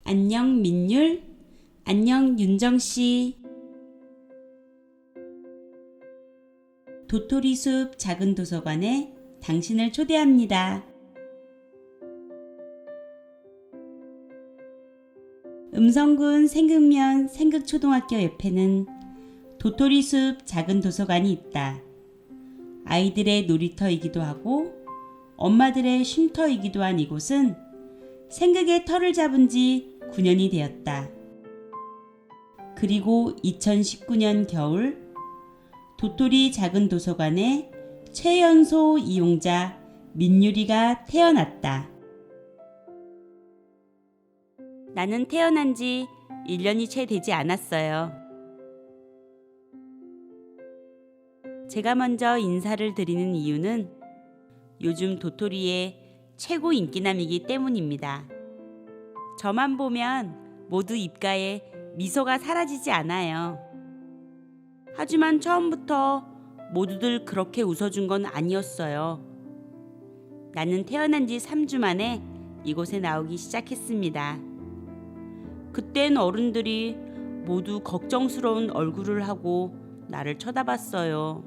안녕 민율, 안녕 윤정씨. 도토리숲 작은 도서관에 당신을 초대합니다. 음성군 생극면 생극초등학교 옆에는 도토리숲 작은 도서관이 있다. 아이들의 놀이터이기도 하고 엄마들의 쉼터이기도 한 이곳은 생극의 터를 잡은 지 9년이 되었다. 그리고 2019년 겨울 도토리 작은 도서관에 최연소 이용자 민유리가 태어났다. 나는 태어난 지 1년이 채 되지 않았어요. 제가 먼저 인사를 드리는 이유는 요즘 도토리의 최고 인기남이기 때문입니다. 저만 보면 모두 입가에 미소가 사라지지 않아요. 하지만 처음부터 모두들 그렇게 웃어준 건 아니었어요. 나는 태어난 지 3주 만에 이곳에 나오기 시작했습니다. 그땐 어른들이 모두 걱정스러운 얼굴을 하고 나를 쳐다봤어요.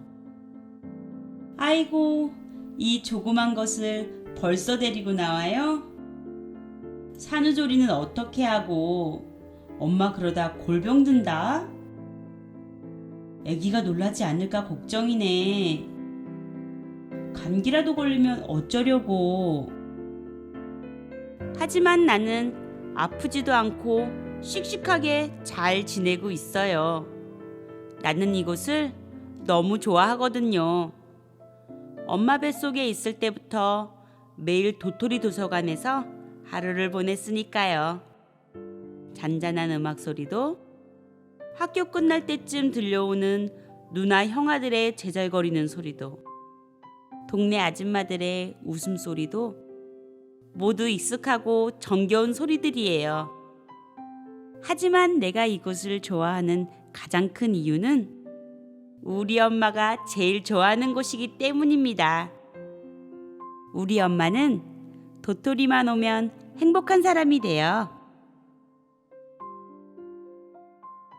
아이고, 이 조그만 것을 벌써 데리고 나와요? 산후조리는 어떻게 하고? 엄마 그러다 골병 든다? 애기가 놀라지 않을까 걱정이네. 감기라도 걸리면 어쩌려고. 하지만 나는 아프지도 않고 씩씩하게 잘 지내고 있어요. 나는 이곳을 너무 좋아하거든요. 엄마 뱃속에 있을 때부터 매일 도토리 도서관에서 하루를 보냈으니까요. 잔잔한 음악 소리도, 학교 끝날 때쯤 들려오는 누나 형아들의 제잘거리는 소리도, 동네 아줌마들의 웃음소리도 모두 익숙하고 정겨운 소리들이에요. 하지만 내가 이곳을 좋아하는 가장 큰 이유는 우리 엄마가 제일 좋아하는 곳이기 때문입니다. 우리 엄마는 도토리만 오면 행복한 사람이 돼요.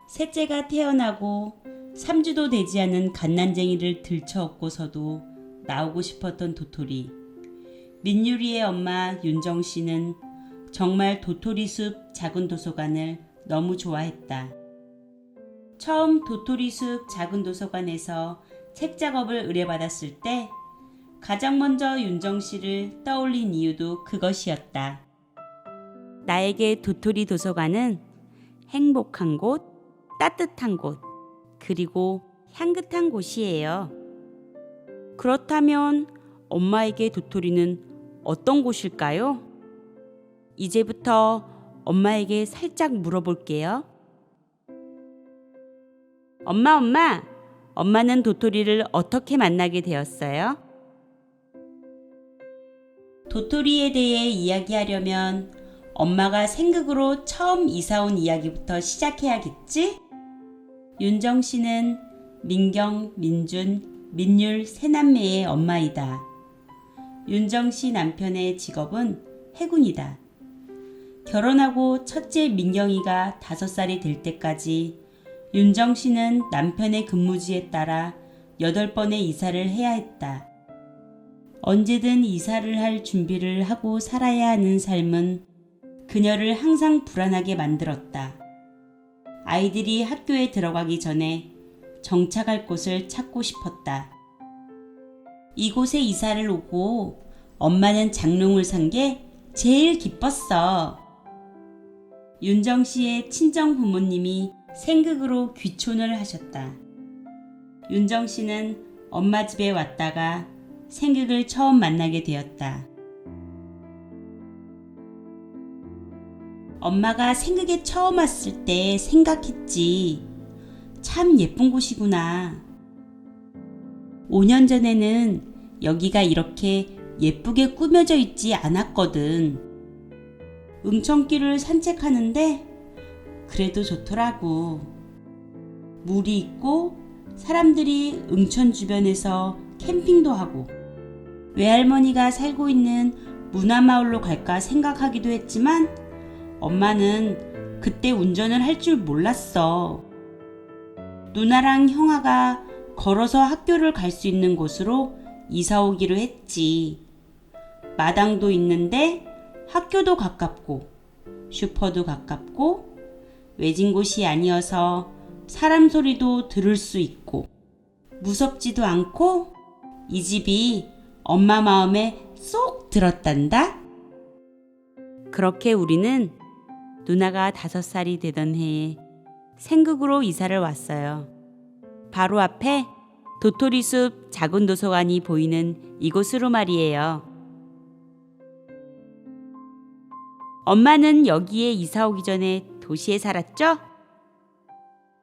셋째가 태어나고 3주도 되지 않은 갓난쟁이를 들쳐업고서도 나오고 싶었던 도토리. 민유리의 엄마 윤정씨는 정말 도토리숲 작은 도서관을 너무 좋아했다. 처음 도토리숲 작은 도서관에서 책 작업을 의뢰받았을 때 가장 먼저 윤정씨를 떠올린 이유도 그것이었다. 나에게 도토리 도서관은 행복한 곳, 따뜻한 곳, 그리고 향긋한 곳이에요. 그렇다면 엄마에게 도토리는 어떤 곳일까요? 이제부터 엄마에게 살짝 물어볼게요. 엄마는 도토리를 어떻게 만나게 되었어요? 도토리에 대해 이야기하려면 엄마가 생극으로 처음 이사온 이야기부터 시작해야겠지? 윤정씨는 민경, 민준, 민율 세 남매의 엄마이다. 윤정씨 남편의 직업은 해군이다. 결혼하고 첫째 민경이가 5살이 될 때까지 윤정씨는 남편의 근무지에 따라 8번의 이사를 해야 했다. 언제든 이사를 할 준비를 하고 살아야 하는 삶은 그녀를 항상 불안하게 만들었다. 아이들이 학교에 들어가기 전에 정착할 곳을 찾고 싶었다. 이곳에 이사를 오고 엄마는 장롱을 산 게 제일 기뻤어. 윤정씨의 친정 부모님이 생극으로 귀촌을 하셨다. 윤정씨는 엄마 집에 왔다가 생극을 처음 만나게 되었다. 엄마가 생극에 처음 왔을 때 생각했지. 참 예쁜 곳이구나. 5년 전에는 여기가 이렇게 예쁘게 꾸며져 있지 않았거든. 응천길을 산책하는데 그래도 좋더라고. 물이 있고 사람들이 응천 주변에서 캠핑도 하고 외할머니가 살고 있는 문화마을로 갈까 생각하기도 했지만 엄마는 그때 운전을 할 줄 몰랐어. 누나랑 형아가 걸어서 학교를 갈 수 있는 곳으로 이사 오기로 했지. 마당도 있는데 학교도 가깝고 슈퍼도 가깝고 외진 곳이 아니어서 사람 소리도 들을 수 있고 무섭지도 않고 이 집이 엄마 마음에 쏙 들었단다. 그렇게 우리는 누나가 5살이 되던 해에 생극으로 이사를 왔어요. 바로 앞에 도토리숲 작은 도서관이 보이는 이곳으로 말이에요. 엄마는 여기에 이사 오기 전에 도시에 살았죠?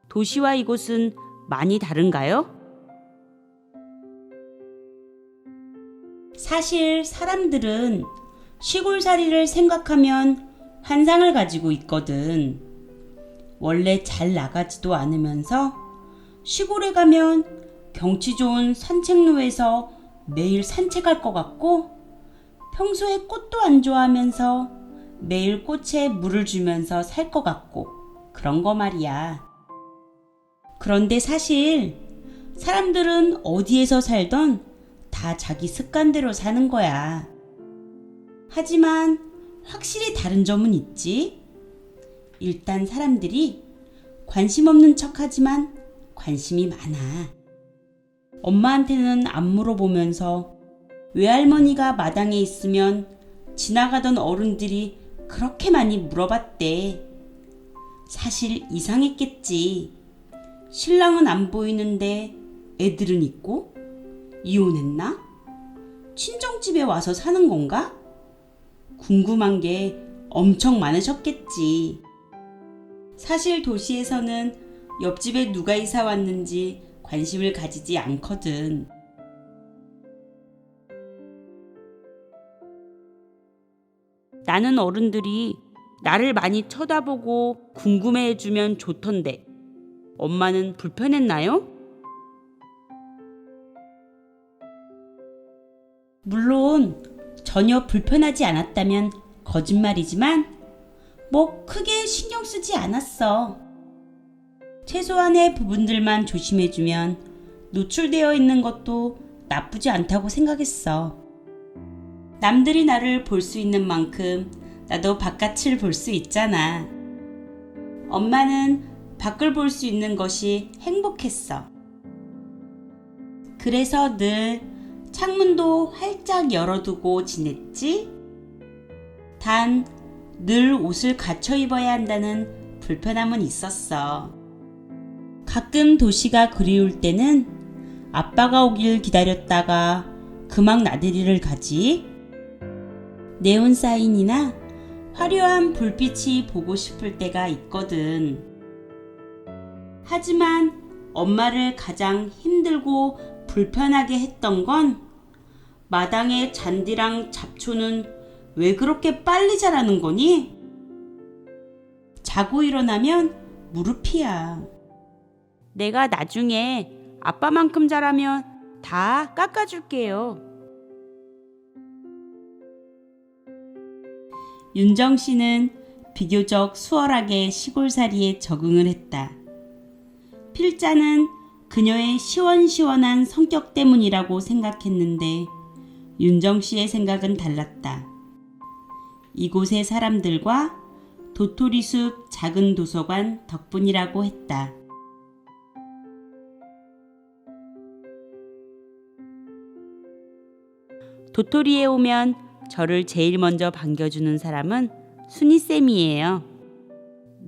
도시와 이곳은 많이 다른가요? 사실 사람들은 시골살이를 생각하면 환상을 가지고 있거든. 원래 잘 나가지도 않으면서 시골에 가면 경치 좋은 산책로에서 매일 산책할 것 같고 평소에 꽃도 안 좋아하면서 매일 꽃에 물을 주면서 살 것 같고 그런 거 말이야. 그런데 사실 사람들은 어디에서 살던 다 자기 습관대로 사는 거야. 하지만 확실히 다른 점은 있지. 일단 사람들이 관심 없는 척하지만 관심이 많아. 엄마한테는 안 물어보면서 외할머니가 마당에 있으면 지나가던 어른들이 그렇게 많이 물어봤대. 사실 이상했겠지. 신랑은 안 보이는데 애들은 있고? 이혼했나? 친정집에 와서 사는 건가? 궁금한 게 엄청 많으셨겠지. 사실 도시에서는 옆집에 누가 이사 왔는지 관심을 가지지 않거든. 나는 어른들이 나를 많이 쳐다보고 궁금해해주면 좋던데 엄마는 불편했나요? 물론 전혀 불편하지 않았다면 거짓말이지만 뭐 크게 신경 쓰지 않았어. 최소한의 부분들만 조심해주면 노출되어 있는 것도 나쁘지 않다고 생각했어. 남들이 나를 볼 수 있는 만큼 나도 바깥을 볼 수 있잖아. 엄마는 밖을 볼 수 있는 것이 행복했어. 그래서 늘 창문도 활짝 열어두고 지냈지? 단 늘 옷을 갖춰 입어야 한다는 불편함은 있었어. 가끔 도시가 그리울 때는 아빠가 오길 기다렸다가 그막 나들이를 가지. 네온 사인이나 화려한 불빛이 보고 싶을 때가 있거든. 하지만 엄마를 가장 힘들고 불편하게 했던 건 마당의 잔디랑 잡초는 왜 그렇게 빨리 자라는 거니? 자고 일어나면 무릎이야. 내가 나중에 아빠만큼 자라면 다 깎아줄게요. 윤정 씨는 비교적 수월하게 시골살이에 적응을 했다. 필자는 그녀의 시원시원한 성격 때문이라고 생각했는데 윤정 씨의 생각은 달랐다. 이곳의 사람들과 도토리숲 작은 도서관 덕분이라고 했다. 도토리에 오면 저를 제일 먼저 반겨주는 사람은 순이쌤이에요.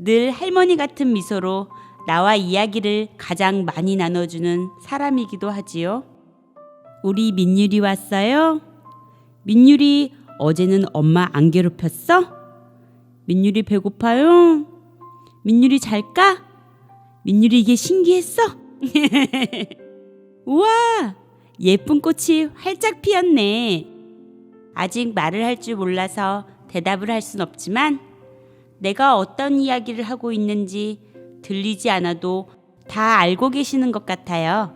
늘 할머니 같은 미소로 나와 이야기를 가장 많이 나눠주는 사람이기도 하지요. 우리 민율이 왔어요? 민율이 어제는 엄마 안 괴롭혔어? 민율이 배고파요? 민율이 잘까? 민율이 이게 신기했어? 우와! 예쁜 꽃이 활짝 피었네. 아직 말을 할 줄 몰라서 대답을 할 순 없지만 내가 어떤 이야기를 하고 있는지 들리지 않아도 다 알고 계시는 것 같아요.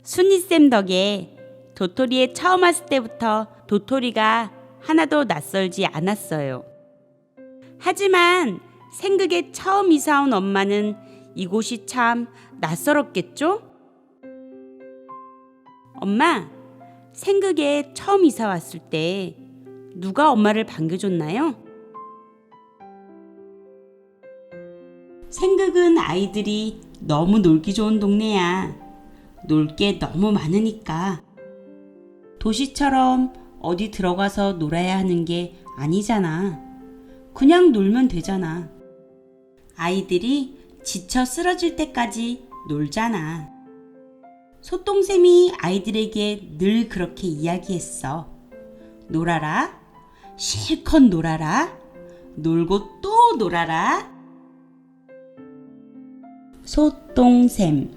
순이쌤 덕에 도토리에 처음 왔을 때부터 도토리가 하나도 낯설지 않았어요. 하지만 생극에 처음 이사 온 엄마는 이곳이 참 낯설었겠죠? 엄마, 생극에 처음 이사 왔을 때 누가 엄마를 반겨줬나요? 생극은 아이들이 너무 놀기 좋은 동네야. 놀 게 너무 많으니까. 도시처럼 어디 들어가서 놀아야 하는 게 아니잖아. 그냥 놀면 되잖아. 아이들이 지쳐 쓰러질 때까지 놀잖아. 소똥샘이 아이들에게 늘 그렇게 이야기했어. 놀아라. 실컷 놀아라. 놀고 또 놀아라. 소똥샘.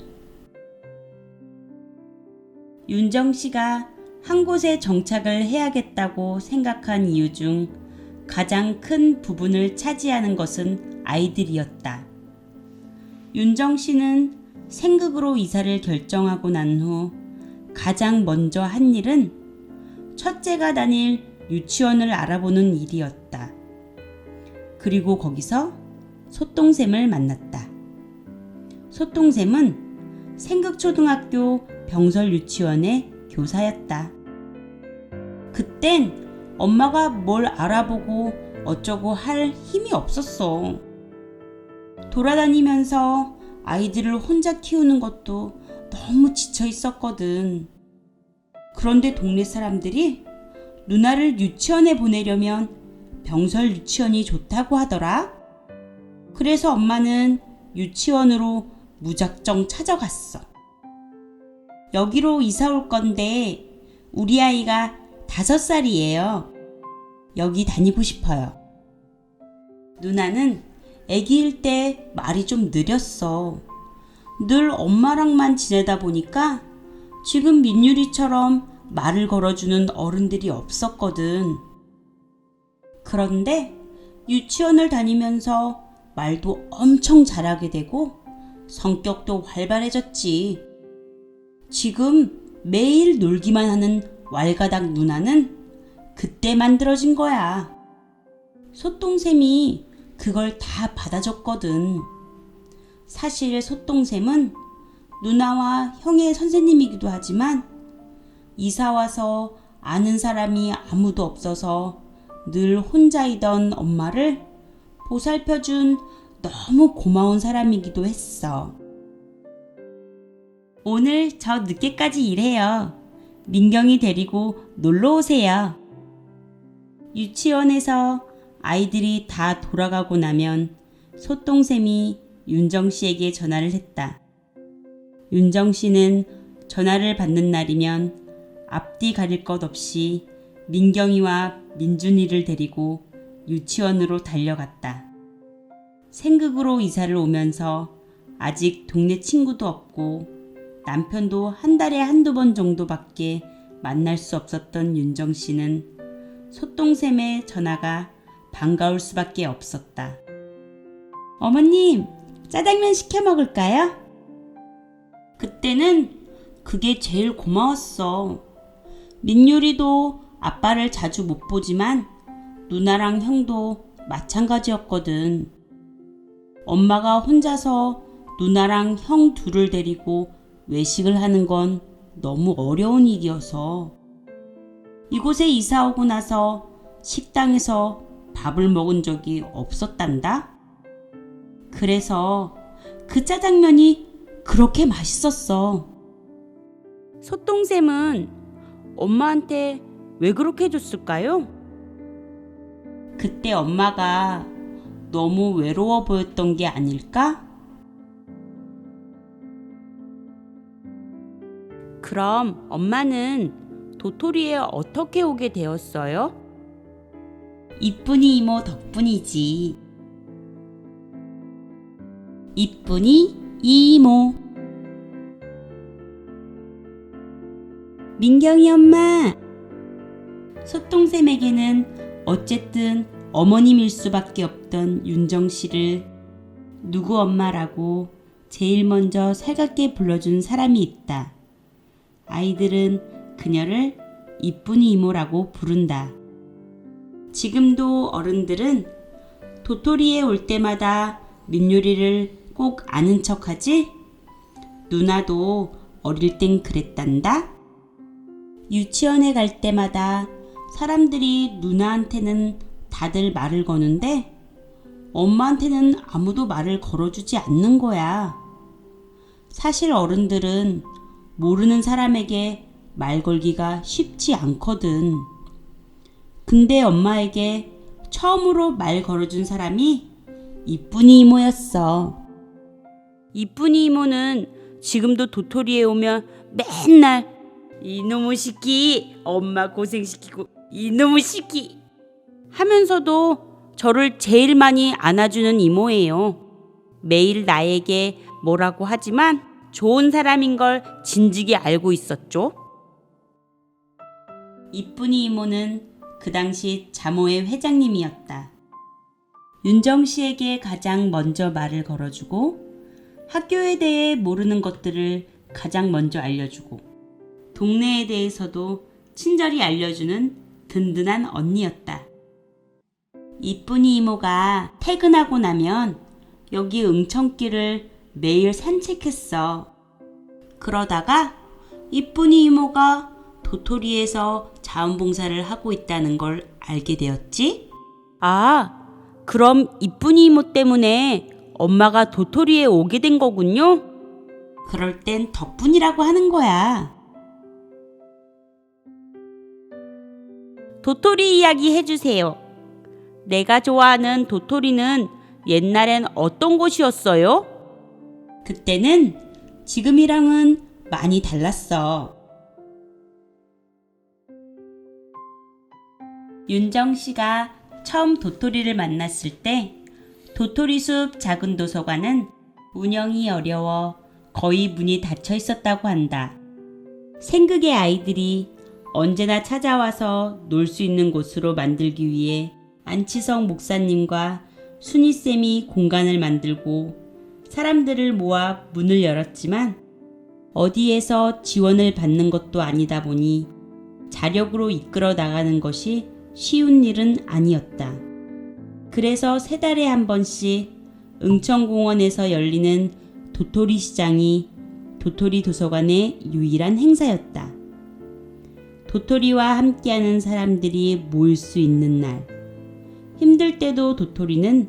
윤정씨가 한 곳에 정착을 해야겠다고 생각한 이유 중 가장 큰 부분을 차지하는 것은 아이들이었다. 윤정씨는 생극으로 이사를 결정하고 난 후 가장 먼저 한 일은 첫째가 다닐 유치원을 알아보는 일이었다. 그리고 거기서 소똥샘을 만났다. 소똥샘은 생극초등학교 병설유치원의 교사였다. 그땐 엄마가 뭘 알아보고 어쩌고 할 힘이 없었어. 돌아다니면서 아이들을 혼자 키우는 것도 너무 지쳐 있었거든. 그런데 동네 사람들이 누나를 유치원에 보내려면 병설 유치원이 좋다고 하더라. 그래서 엄마는 유치원으로 무작정 찾아갔어. 여기로 이사 올 건데 우리 아이가 5살이에요. 여기 다니고 싶어요. 누나는 아기일 때 말이 좀 느렸어. 늘 엄마랑만 지내다 보니까 지금 민유리처럼 말을 걸어주는 어른들이 없었거든. 그런데 유치원을 다니면서 말도 엄청 잘하게 되고 성격도 활발해졌지. 지금 매일 놀기만 하는 왈가닥 누나는 그때 만들어진 거야. 소똥샘이 그걸 다 받아줬거든. 사실 소똥샘은 누나와 형의 선생님이기도 하지만 이사와서 아는 사람이 아무도 없어서 늘 혼자이던 엄마를 보살펴준 너무 고마운 사람이기도 했어. 오늘 저 늦게까지 일해요. 민경이 데리고 놀러 오세요. 유치원에서 아이들이 다 돌아가고 나면 소똥샘이 윤정씨에게 전화를 했다. 윤정씨는 전화를 받는 날이면 앞뒤 가릴 것 없이 민경이와 민준이를 데리고 유치원으로 달려갔다. 생극으로 이사를 오면서 아직 동네 친구도 없고 남편도 한 달에 한두 번 정도밖에 만날 수 없었던 윤정씨는 소똥샘의 전화가 반가울 수밖에 없었다. 어머님, 짜장면 시켜 먹을까요? 그때는 그게 제일 고마웠어. 민유리도 아빠를 자주 못 보지만 누나랑 형도 마찬가지였거든. 엄마가 혼자서 누나랑 형 둘을 데리고 외식을 하는 건 너무 어려운 일이어서 이곳에 이사 오고 나서 식당에서 밥을 먹은 적이 없었단다. 그래서 그 짜장면이 그렇게 맛있었어. 소똥샘은 엄마한테 왜 그렇게 해줬을까요? 그때 엄마가 너무 외로워 보였던 게 아닐까? 그럼 엄마는 도토리에 어떻게 오게 되었어요? 이쁜이 이모 덕분이지. 이쁜이 이모. 민경이 엄마. 소똥샘에게는 어쨌든 어머님일 수밖에 없던 윤정씨를 누구 엄마라고 제일 먼저 살갑게 불러준 사람이 있다. 아이들은 그녀를 이쁜이 이모라고 부른다. 지금도 어른들은 도토리에 올 때마다 민요리를 꼭 아는 척하지? 누나도 어릴 땐 그랬단다. 유치원에 갈 때마다 사람들이 누나한테는 다들 말을 거는데 엄마한테는 아무도 말을 걸어주지 않는 거야. 사실 어른들은 모르는 사람에게 말 걸기가 쉽지 않거든. 근데 엄마에게 처음으로 말 걸어준 사람이 이쁜이 이모였어. 이쁜이 이모는 지금도 도토리에 오면 맨날 이놈의 시끼, 엄마 고생시키고 이놈의 시끼 하면서도 저를 제일 많이 안아주는 이모예요. 매일 나에게 뭐라고 하지만 좋은 사람인 걸 진즉에 알고 있었죠. 이쁜이 이모는 그 당시 자모의 회장님이었다. 윤정 씨에게 가장 먼저 말을 걸어주고 학교에 대해 모르는 것들을 가장 먼저 알려주고 동네에 대해서도 친절히 알려주는 든든한 언니였다. 이쁜이 이모가 퇴근하고 나면 여기 응천길을 매일 산책했어. 그러다가 이쁜이 이모가 도토리에서 자원봉사를 하고 있다는 걸 알게 되었지? 아, 그럼 이쁜이 이모 때문에 엄마가 도토리에 오게 된 거군요? 그럴 땐 덕분이라고 하는 거야. 도토리 이야기 해주세요. 내가 좋아하는 도토리는 옛날엔 어떤 곳이었어요? 그때는 지금이랑은 많이 달랐어. 윤정 씨가 처음 도토리를 만났을 때 도토리숲 작은 도서관은 운영이 어려워 거의 문이 닫혀 있었다고 한다. 생극의 아이들이 언제나 찾아와서 놀 수 있는 곳으로 만들기 위해 안치성 목사님과 순이쌤이 공간을 만들고 사람들을 모아 문을 열었지만 어디에서 지원을 받는 것도 아니다 보니 자력으로 이끌어 나가는 것이 쉬운 일은 아니었다. 그래서 3달에 한 번씩 응천공원에서 열리는 도토리 시장이 도토리 도서관의 유일한 행사였다. 도토리와 함께하는 사람들이 모일 수 있는 날. 힘들 때도 도토리는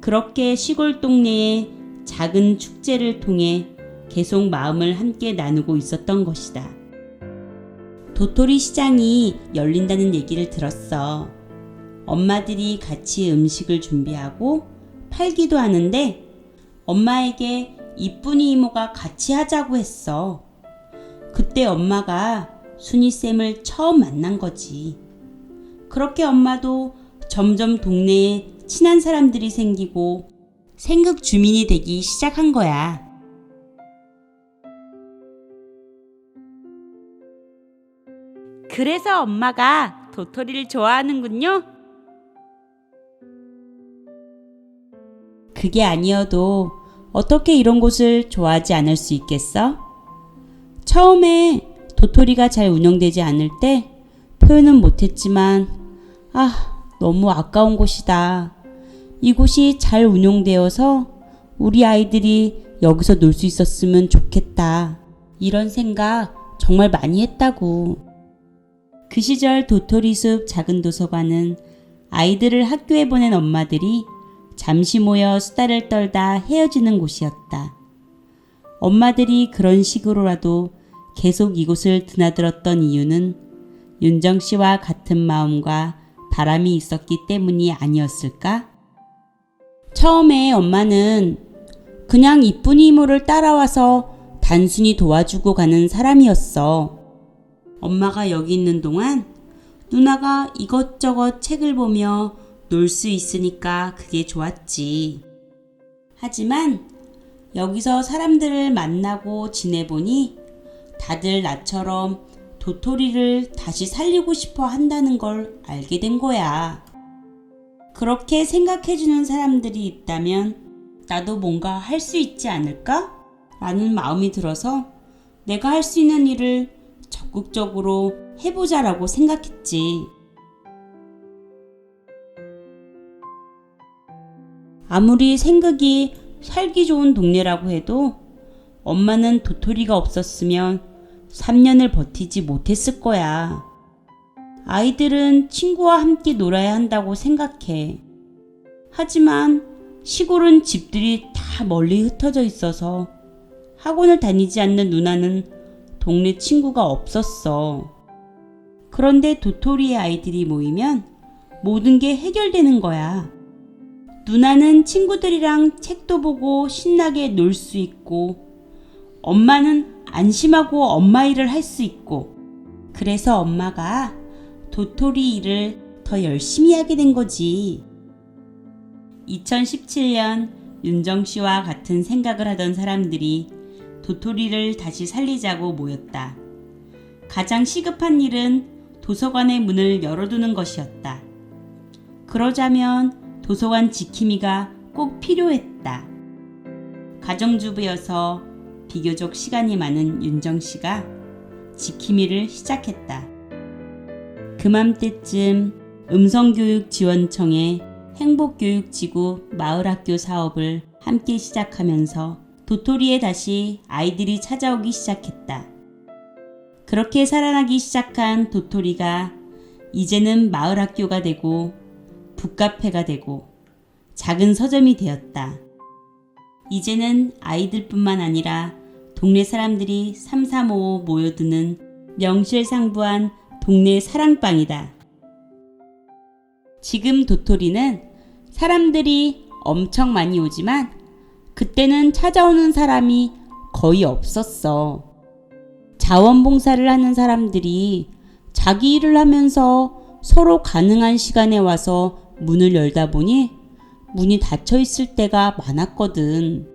그렇게 시골 동네의 작은 축제를 통해 계속 마음을 함께 나누고 있었던 것이다. 도토리 시장이 열린다는 얘기를 들었어. 엄마들이 같이 음식을 준비하고 팔기도 하는데 엄마에게 이쁜이 이모가 같이 하자고 했어. 그때 엄마가 순이쌤을 처음 만난 거지. 그렇게 엄마도 점점 동네에 친한 사람들이 생기고 생극 주민이 되기 시작한 거야. 그래서 엄마가 도토리를 좋아하는군요. 그게 아니어도 어떻게 이런 곳을 좋아하지 않을 수 있겠어? 처음에 도토리가 잘 운영되지 않을 때 표현은 못했지만 너무 아까운 곳이다. 이곳이 잘 운영되어서 우리 아이들이 여기서 놀 수 있었으면 좋겠다. 이런 생각 정말 많이 했다고. 그 시절 도토리숲 작은 도서관은 아이들을 학교에 보낸 엄마들이 잠시 모여 수다를 떨다 헤어지는 곳이었다. 엄마들이 그런 식으로라도 계속 이곳을 드나들었던 이유는 윤정 씨와 같은 마음과 바람이 있었기 때문이 아니었을까? 처음에 엄마는 그냥 이쁜이 이모를 따라와서 단순히 도와주고 가는 사람이었어. 엄마가 여기 있는 동안 누나가 이것저것 책을 보며 놀 수 있으니까 그게 좋았지. 하지만 여기서 사람들을 만나고 지내보니 다들 나처럼 도토리를 다시 살리고 싶어 한다는 걸 알게 된 거야. 그렇게 생각해주는 사람들이 있다면 나도 뭔가 할 수 있지 않을까? 라는 마음이 들어서 내가 할 수 있는 일을 적극적으로 해보자라고 생각했지. 아무리 생각이 살기 좋은 동네라고 해도 엄마는 도토리가 없었으면 3년을 버티지 못했을 거야. 아이들은 친구와 함께 놀아야 한다고 생각해. 하지만 시골은 집들이 다 멀리 흩어져 있어서 학원을 다니지 않는 누나는 동네 친구가 없었어. 그런데 도토리의 아이들이 모이면 모든 게 해결되는 거야. 누나는 친구들이랑 책도 보고 신나게 놀 수 있고, 엄마는 안심하고 엄마 일을 할 수 있고, 그래서 엄마가 도토리 일을 더 열심히 하게 된 거지. 2017년 윤정 씨와 같은 생각을 하던 사람들이 도토리를 다시 살리자고 모였다. 가장 시급한 일은 도서관의 문을 열어두는 것이었다. 그러자면 도서관 지킴이가 꼭 필요했다. 가정주부여서 비교적 시간이 많은 윤정 씨가 지킴이를 시작했다. 그맘때쯤 음성교육지원청의 행복교육지구 마을학교 사업을 함께 시작하면서 도토리에 다시 아이들이 찾아오기 시작했다. 그렇게 살아나기 시작한 도토리가 이제는 마을학교가 되고 북카페가 되고 작은 서점이 되었다. 이제는 아이들뿐만 아니라 동네 사람들이 삼삼오오 모여드는 명실상부한 동네 사랑방이다. 지금 도토리는 사람들이 엄청 많이 오지만 그때는 찾아오는 사람이 거의 없었어. 자원봉사를 하는 사람들이 자기 일을 하면서 서로 가능한 시간에 와서 문을 열다 보니 문이 닫혀 있을 때가 많았거든.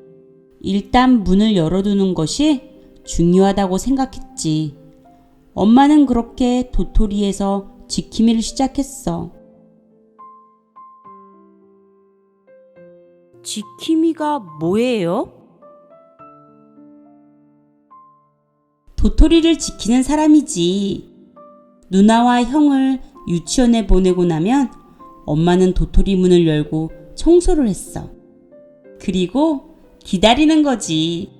일단 문을 열어두는 것이 중요하다고 생각했지. 엄마는 그렇게 도토리에서 지킴이를 시작했어. 지킴이가 뭐예요? 도토리를 지키는 사람이지. 누나와 형을 유치원에 보내고 나면 엄마는 도토리 문을 열고 청소를 했어. 그리고 기다리는 거지.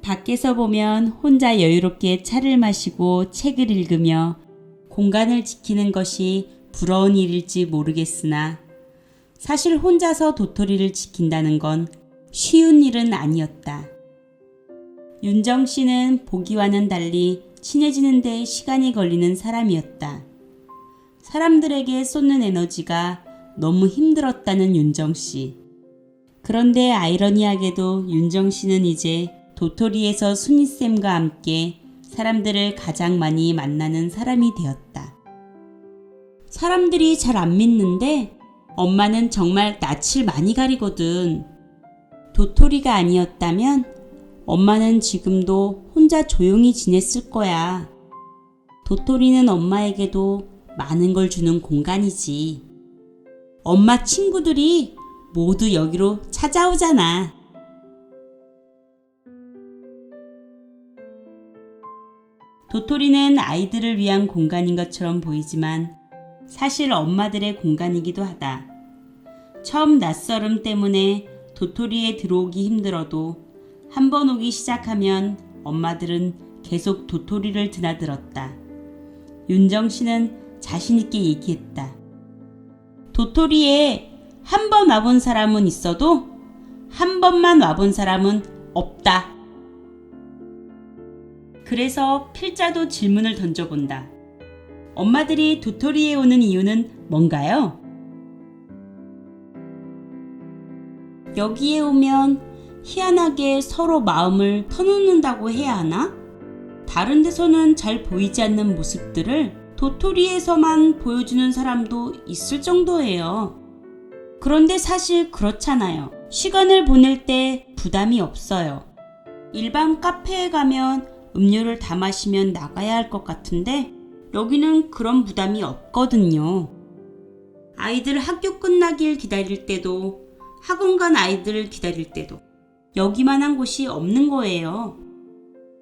밖에서 보면 혼자 여유롭게 차를 마시고 책을 읽으며 공간을 지키는 것이 부러운 일일지 모르겠으나 사실 혼자서 도토리를 지킨다는 건 쉬운 일은 아니었다. 윤정 씨는 보기와는 달리 친해지는 데 시간이 걸리는 사람이었다. 사람들에게 쏟는 에너지가 너무 힘들었다는 윤정 씨. 그런데 아이러니하게도 윤정 씨는 이제 도토리에서 순이쌤과 함께 사람들을 가장 많이 만나는 사람이 되었다. 사람들이 잘 안 믿는데 엄마는 정말 낯을 많이 가리거든. 도토리가 아니었다면 엄마는 지금도 혼자 조용히 지냈을 거야. 도토리는 엄마에게도 많은 걸 주는 공간이지. 엄마 친구들이 모두 여기로 찾아오잖아. 도토리는 아이들을 위한 공간인 것처럼 보이지만 사실 엄마들의 공간이기도 하다. 처음 낯설음 때문에 도토리에 들어오기 힘들어도 한번 오기 시작하면 엄마들은 계속 도토리를 드나들었다. 윤정 씨는 자신있게 얘기했다. 도토리에 한 번 와본 사람은 있어도 한 번만 와본 사람은 없다. 그래서 필자도 질문을 던져본다. 엄마들이 도토리에 오는 이유는 뭔가요? 여기에 오면 희한하게 서로 마음을 터놓는다고 해야 하나? 다른 데서는 잘 보이지 않는 모습들을 도토리에서만 보여주는 사람도 있을 정도예요. 그런데 사실 그렇잖아요. 시간을 보낼 때 부담이 없어요. 일반 카페에 가면 음료를 다 마시면 나가야 할 것 같은데 여기는 그런 부담이 없거든요. 아이들 학교 끝나길 기다릴 때도 학원 간 아이들을 기다릴 때도 여기만한 곳이 없는 거예요.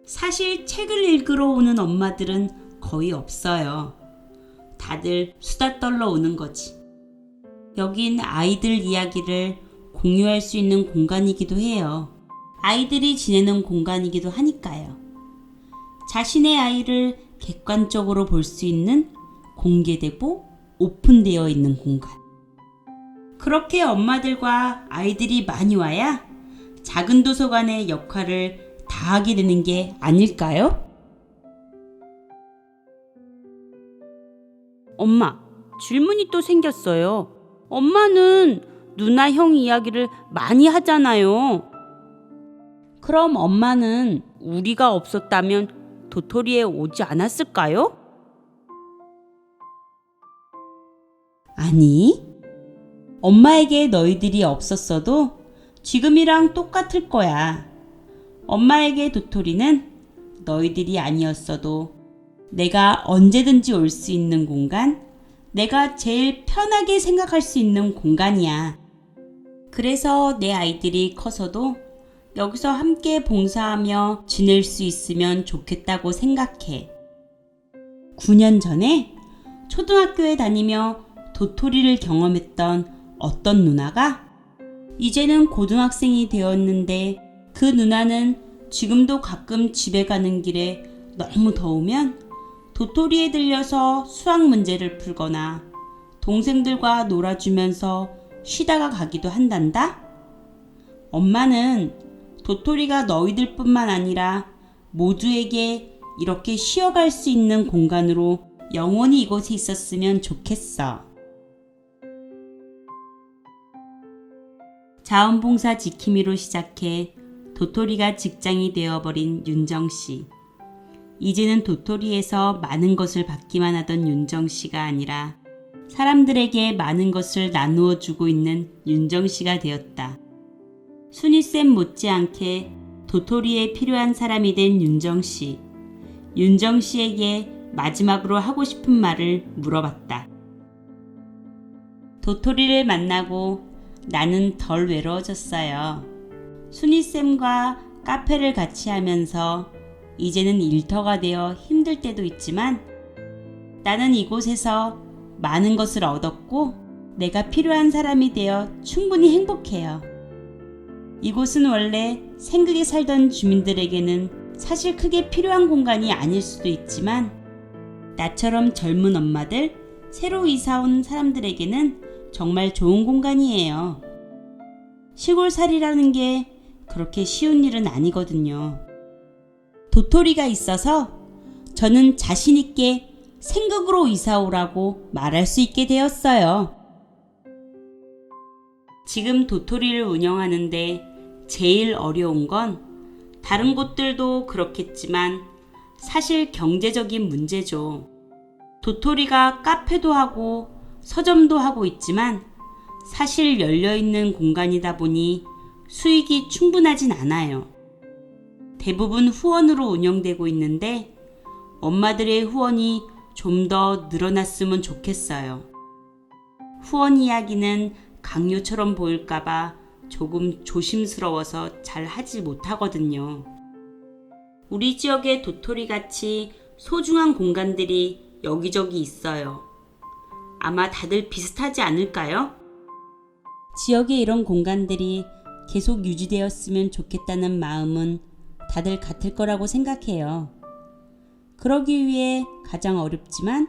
사실 책을 읽으러 오는 엄마들은 거의 없어요. 다들 수다 떨러 오는 거지. 여긴 아이들 이야기를 공유할 수 있는 공간이기도 해요. 아이들이 지내는 공간이기도 하니까요. 자신의 아이를 객관적으로 볼 수 있는 공개되고 오픈되어 있는 공간. 그렇게 엄마들과 아이들이 많이 와야 작은 도서관의 역할을 다하게 되는 게 아닐까요? 엄마, 질문이 또 생겼어요. 엄마는 누나 형 이야기를 많이 하잖아요. 그럼 엄마는 우리가 없었다면 도토리에 오지 않았을까요? 아니, 엄마에게 너희들이 없었어도 지금이랑 똑같을 거야. 엄마에게 도토리는 너희들이 아니었어도 내가 언제든지 올 수 있는 공간, 내가 제일 편하게 생각할 수 있는 공간이야. 그래서 내 아이들이 커서도 여기서 함께 봉사하며 지낼 수 있으면 좋겠다고 생각해. 9년 전에 초등학교에 다니며 도토리를 경험했던 어떤 누나가 이제는 고등학생이 되었는데 그 누나는 지금도 가끔 집에 가는 길에 너무 더우면 도토리에 들려서 수학 문제를 풀거나 동생들과 놀아주면서 쉬다가 가기도 한단다. 엄마는 도토리가 너희들뿐만 아니라 모두에게 이렇게 쉬어갈 수 있는 공간으로 영원히 이곳에 있었으면 좋겠어. 자원봉사 지킴이로 시작해 도토리가 직장이 되어버린 윤정씨. 이제는 도토리에서 많은 것을 받기만 하던 윤정씨가 아니라 사람들에게 많은 것을 나누어 주고 있는 윤정씨가 되었다. 순이쌤 못지않게 도토리에 필요한 사람이 된 윤정씨. 윤정씨에게 마지막으로 하고 싶은 말을 물어봤다. 도토리를 만나고 나는 덜 외로워졌어요. 순이쌤과 카페를 같이 하면서 이제는 일터가 되어 힘들 때도 있지만 나는 이곳에서 많은 것을 얻었고 내가 필요한 사람이 되어 충분히 행복해요. 이곳은 원래 생극에 살던 주민들에게는 사실 크게 필요한 공간이 아닐 수도 있지만 나처럼 젊은 엄마들, 새로 이사 온 사람들에게는 정말 좋은 공간이에요. 시골살이라는 게 그렇게 쉬운 일은 아니거든요. 도토리가 있어서 저는 자신 있게 생극으로 이사 오라고 말할 수 있게 되었어요. 지금 도토리를 운영하는데 제일 어려운 건 다른 곳들도 그렇겠지만 사실 경제적인 문제죠. 도토리가 카페도 하고 서점도 하고 있지만 사실 열려있는 공간이다 보니 수익이 충분하진 않아요. 대부분 후원으로 운영되고 있는데 엄마들의 후원이 좀 더 늘어났으면 좋겠어요. 후원 이야기는 강요처럼 보일까봐 조금 조심스러워서 잘 하지 못하거든요. 우리 지역에 도토리같이 소중한 공간들이 여기저기 있어요. 아마 다들 비슷하지 않을까요? 지역에 이런 공간들이 계속 유지되었으면 좋겠다는 마음은 다들 같을 거라고 생각해요. 그러기 위해 가장 어렵지만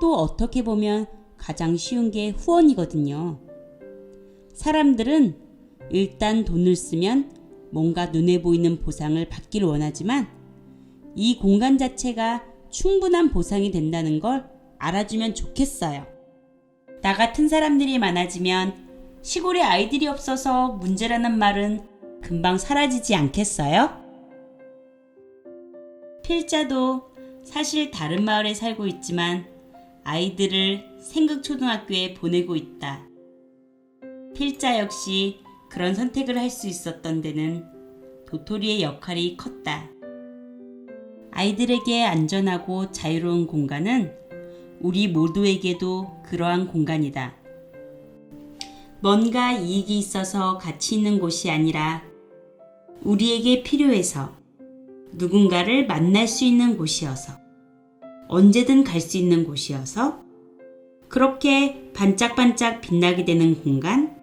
또 어떻게 보면 가장 쉬운 게 후원이거든요. 사람들은 일단 돈을 쓰면 뭔가 눈에 보이는 보상을 받기를 원하지만 이 공간 자체가 충분한 보상이 된다는 걸 알아주면 좋겠어요. 나 같은 사람들이 많아지면 시골에 아이들이 없어서 문제라는 말은 금방 사라지지 않겠어요? 필자도 사실 다른 마을에 살고 있지만 아이들을 생극초등학교에 보내고 있다. 필자 역시 그런 선택을 할 수 있었던 데는 도토리의 역할이 컸다. 아이들에게 안전하고 자유로운 공간은 우리 모두에게도 그러한 공간이다. 뭔가 이익이 있어서 가치 있는 곳이 아니라 우리에게 필요해서 누군가를 만날 수 있는 곳이어서 언제든 갈 수 있는 곳이어서 그렇게 반짝반짝 빛나게 되는 공간,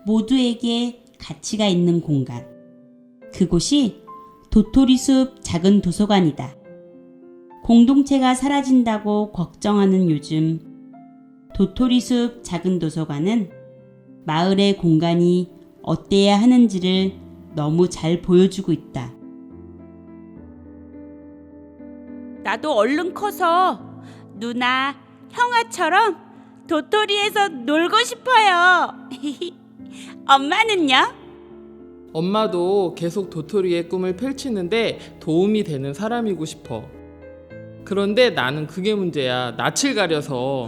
모두에게 가치가 있는 공간. 그곳이 도토리숲 작은 도서관이다. 공동체가 사라진다고 걱정하는 요즘, 도토리숲 작은 도서관은 마을의 공간이 어때야 하는지를 너무 잘 보여주고 있다. 나도 얼른 커서 누나, 형아처럼 도토리에서 놀고 싶어요. 엄마는요? 엄마도 계속 도토리의 꿈을 펼치는데 도움이 되는 사람이고 싶어. 그런데 나는 그게 문제야. 낯을 가려서.